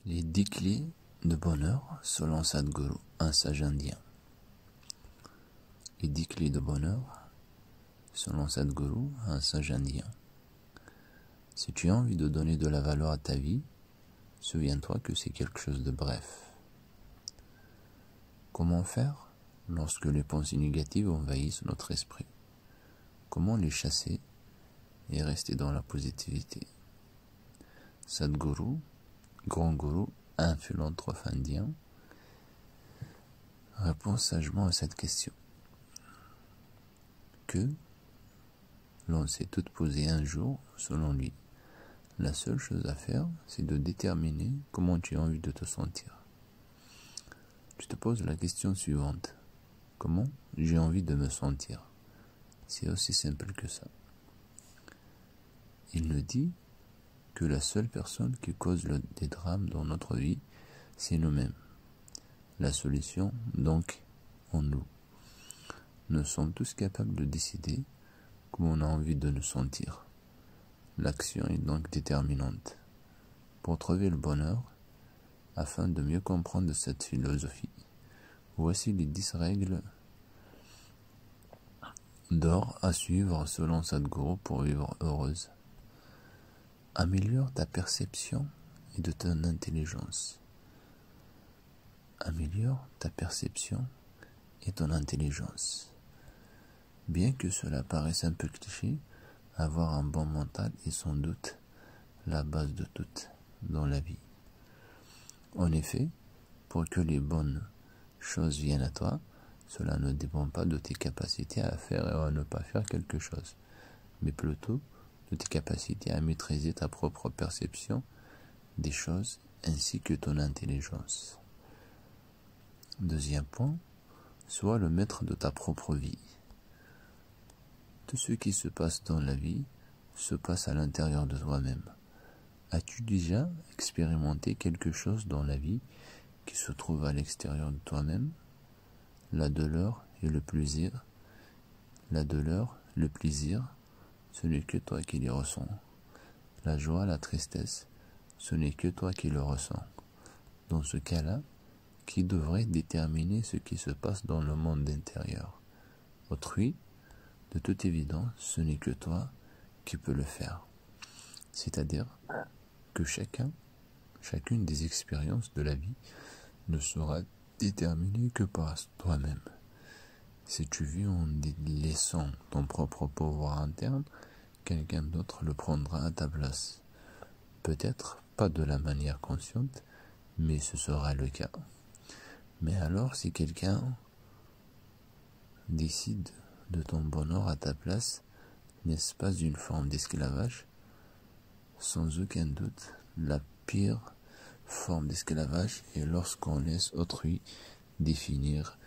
Les 10 clés de bonheur selon Sadhguru, un sage indien. Les 10 clés de bonheur selon Sadhguru, un sage indien. Si tu as envie de donner de la valeur à ta vie, souviens-toi que c'est quelque chose de bref. Comment faire lorsque les pensées négatives envahissent notre esprit? Comment les chasser et rester dans la positivité? Sadhguru, grand gourou, un philantrophe indien, répond sagement à cette question. Que l'on s'est toutes posées un jour, selon lui. La seule chose à faire, c'est de déterminer comment tu as envie de te sentir. Tu te poses la question suivante. Comment j'ai envie de me sentir? C'est aussi simple que ça. Il nous dit que la seule personne qui cause des drames dans notre vie, c'est nous-mêmes. La solution, donc, en nous. Nous sommes tous capables de décider comment on a envie de nous sentir. L'action est donc déterminante. Pour trouver le bonheur, afin de mieux comprendre cette philosophie, voici les 10 règles d'or à suivre selon Sadhguru pour vivre heureuse. Améliore ta perception et de ton intelligence. Améliore ta perception et ton intelligence. Bien que cela paraisse un peu cliché, avoir un bon mental est sans doute la base de tout dans la vie. En effet, pour que les bonnes choses viennent à toi, cela ne dépend pas de tes capacités à faire et à ne pas faire quelque chose, mais plutôt de tes capacités à maîtriser ta propre perception des choses ainsi que ton intelligence. Deuxième point, sois le maître de ta propre vie. Tout ce qui se passe dans la vie se passe à l'intérieur de toi-même. As-tu déjà expérimenté quelque chose dans la vie qui se trouve à l'extérieur de toi-même? La douleur et le plaisir. La douleur, le plaisir, ce n'est que toi qui les ressens. La joie, la tristesse, ce n'est que toi qui le ressens. Dans ce cas-là, qui devrait déterminer ce qui se passe dans le monde intérieur? Autrui? De toute évidence, ce n'est que toi qui peux le faire. C'est-à-dire que chacune des expériences de la vie ne sera déterminée que par toi-même. Si tu vis en laissant ton propre pouvoir interne, quelqu'un d'autre le prendra à ta place. Peut-être pas de la manière consciente, mais ce sera le cas. Mais alors, si quelqu'un décide de ton bonheur à ta place, n'est-ce pas une forme d'esclavage? Sans aucun doute, la pire forme d'esclavage est lorsqu'on laisse autrui définir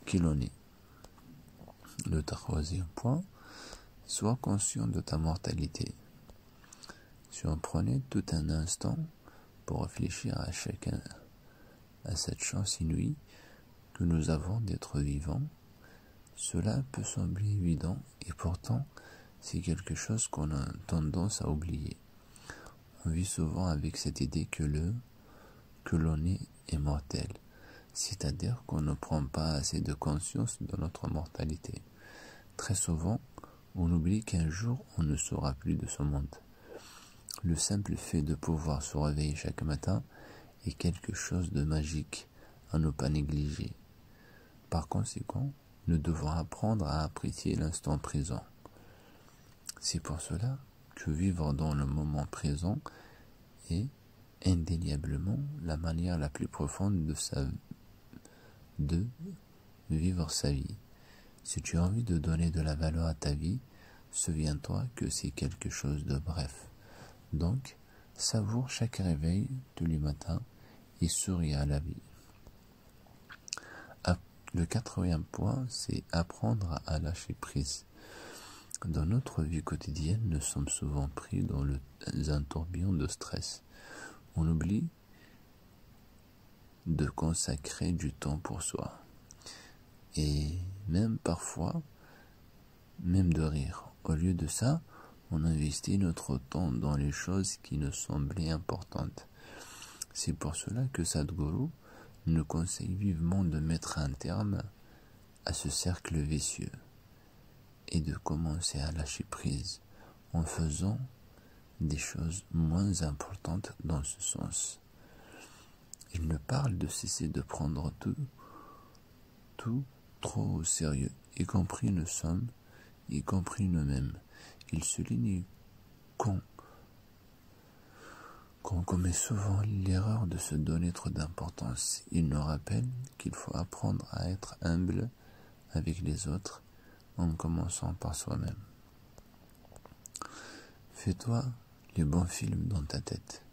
qui l'on est. Le troisième point, sois conscient de ta mortalité. Si on prenait tout un instant pour réfléchir à cette chance inouïe que nous avons d'être vivants, cela peut sembler évident et pourtant c'est quelque chose qu'on a tendance à oublier. On vit souvent avec cette idée que l'on est immortel, c'est-à-dire qu'on ne prend pas assez de conscience de notre mortalité. Très souvent, on oublie qu'un jour on ne sera plus de ce monde. Le simple fait de pouvoir se réveiller chaque matin est quelque chose de magique à ne pas négliger. Par conséquent, nous devons apprendre à apprécier l'instant présent. C'est pour cela que vivre dans le moment présent est indéniablement la manière la plus profonde de vivre sa vie. Si tu as envie de donner de la valeur à ta vie, souviens-toi que c'est quelque chose de bref. Donc, savoure chaque réveil tous les matins et souris à la vie. Le 4e point, c'est apprendre à lâcher prise. Dans notre vie quotidienne, nous sommes souvent pris dans un tourbillon de stress. On oublie de consacrer du temps pour soi. Et même parfois, même de rire. Au lieu de ça, on investit notre temps dans les choses qui nous semblaient importantes. C'est pour cela que Sadhguru nous conseille vivement de mettre un terme à ce cercle vicieux et de commencer à lâcher prise en faisant des choses moins importantes dans ce sens. Il me parle de cesser de prendre tout trop au sérieux, y compris nous sommes, y compris nous-mêmes. Il souligne qu'on commet souvent l'erreur de se donner trop d'importance. Il nous rappelle qu'il faut apprendre à être humble avec les autres en commençant par soi-même. Fais-toi les bons films dans ta tête.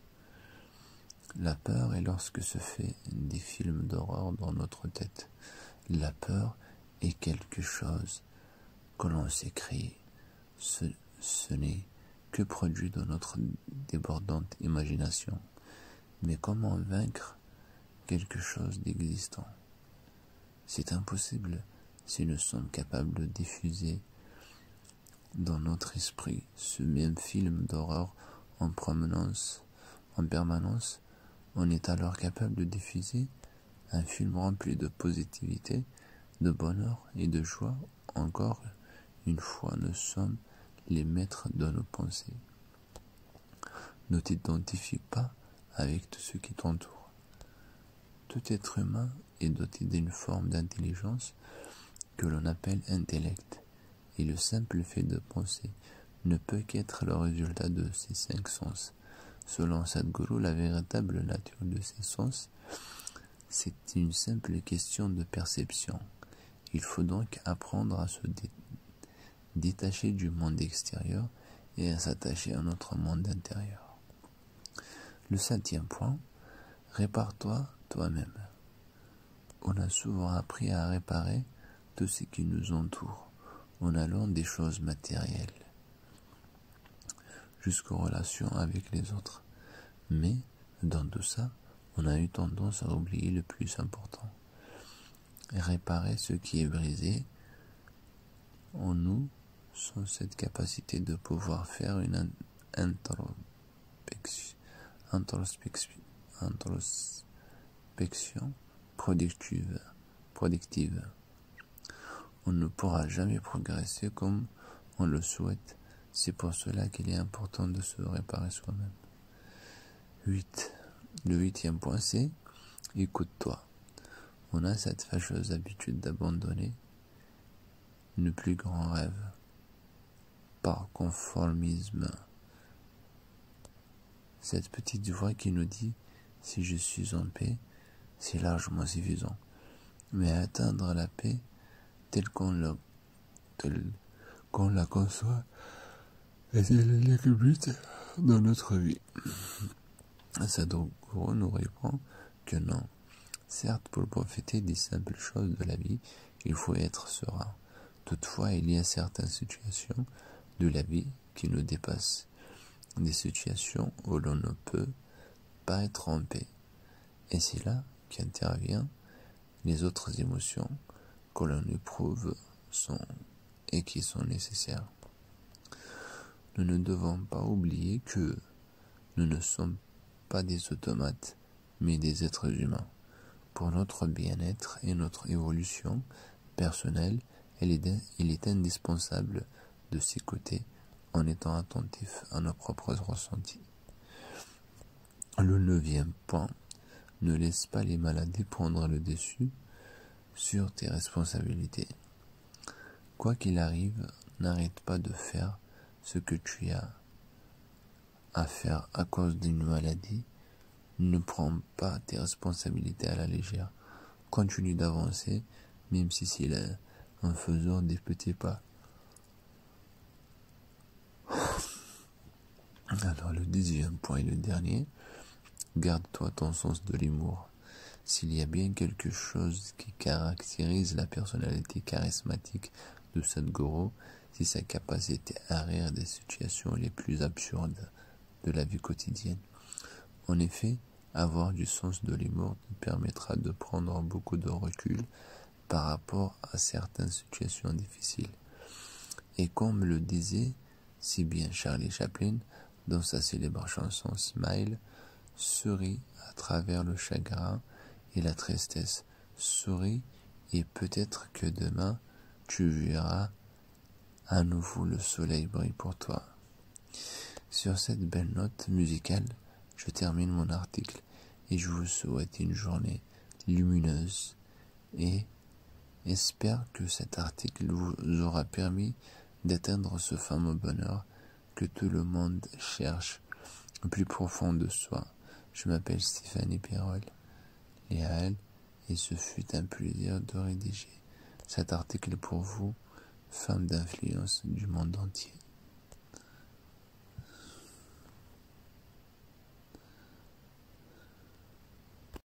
La peur est lorsque se fait des films d'horreur dans notre tête. La peur est quelque chose que l'on s'est créé. Ce n'est que produit de notre débordante imagination. Mais comment vaincre quelque chose d'existant? C'est impossible si nous sommes capables de diffuser dans notre esprit ce même film d'horreur en permanence. On est alors capable de diffuser un film rempli de positivité, de bonheur et de joie. Encore une fois, nous sommes les maîtres de nos pensées. Ne t'identifie pas avec tout ce qui t'entoure. Tout être humain est doté d'une forme d'intelligence que l'on appelle intellect, et le simple fait de penser ne peut qu'être le résultat de ces 5 sens. Selon Sadhguru, la véritable nature de ces sens, c'est une simple question de perception. Il faut donc apprendre à se détacher du monde extérieur et à s'attacher à notre monde intérieur. Le 7e point, répare-toi toi-même. On a souvent appris à réparer tout ce qui nous entoure, en allant des choses matérielles jusqu'aux relations avec les autres. Mais, dans tout ça, on a eu tendance à oublier le plus important. Réparer ce qui est brisé en nous, sans cette capacité de pouvoir faire une introspection productive. On ne pourra jamais progresser comme on le souhaite. C'est pour cela qu'il est important de se réparer soi-même. 8. Le 8e point, c'est écoute-toi. On a cette fâcheuse habitude d'abandonner nos plus grands rêves par conformisme. Cette petite voix qui nous dit « si je suis en paix, c'est largement suffisant ». Mais atteindre la paix telle qu'on la conçoit est l'unique but dans notre vie. Sadhguru nous répond que non. Certes, pour profiter des simples choses de la vie, il faut être serein. Toutefois, il y a certaines situations de la vie qui nous dépassent. Des situations où l'on ne peut pas être en paix. Et c'est là qu'interviennent les autres émotions que l'on éprouve et qui sont nécessaires. Nous ne devons pas oublier que nous ne sommes pas des automates, mais des êtres humains. Pour notre bien-être et notre évolution personnelle, il est indispensable de s'écouter en étant attentif à nos propres ressentis. Le 9e point, ne laisse pas les maladies prendre le dessus sur tes responsabilités. Quoi qu'il arrive, n'arrête pas de faire ce que tu as à faire à cause d'une maladie. Ne prends pas tes responsabilités à la légère. Continue d'avancer, même si c'est en faisant des petits pas. Alors le 10e point et le dernier, garde-toi ton sens de l'humour. S'il y a bien quelque chose qui caractérise la personnalité charismatique de Sadhguru, c'est sa capacité à rire des situations les plus absurdes de la vie quotidienne. En effet, avoir du sens de l'humour te permettra de prendre beaucoup de recul par rapport à certaines situations difficiles. Et comme le disait si bien Charlie Chaplin dans sa célèbre chanson Smile, Souris à travers le chagrin et la tristesse. Souris et peut-être que demain tu verras à nouveau le soleil brille pour toi. Sur cette belle note musicale, je termine mon article et je vous souhaite une journée lumineuse et espère que cet article vous aura permis d'atteindre ce fameux bonheur que tout le monde cherche au plus profond de soi. Je m'appelle Stéphanie Pirol, Léal, et ce fut un plaisir de rédiger cet article pour vous, femmes d'influence du monde entier.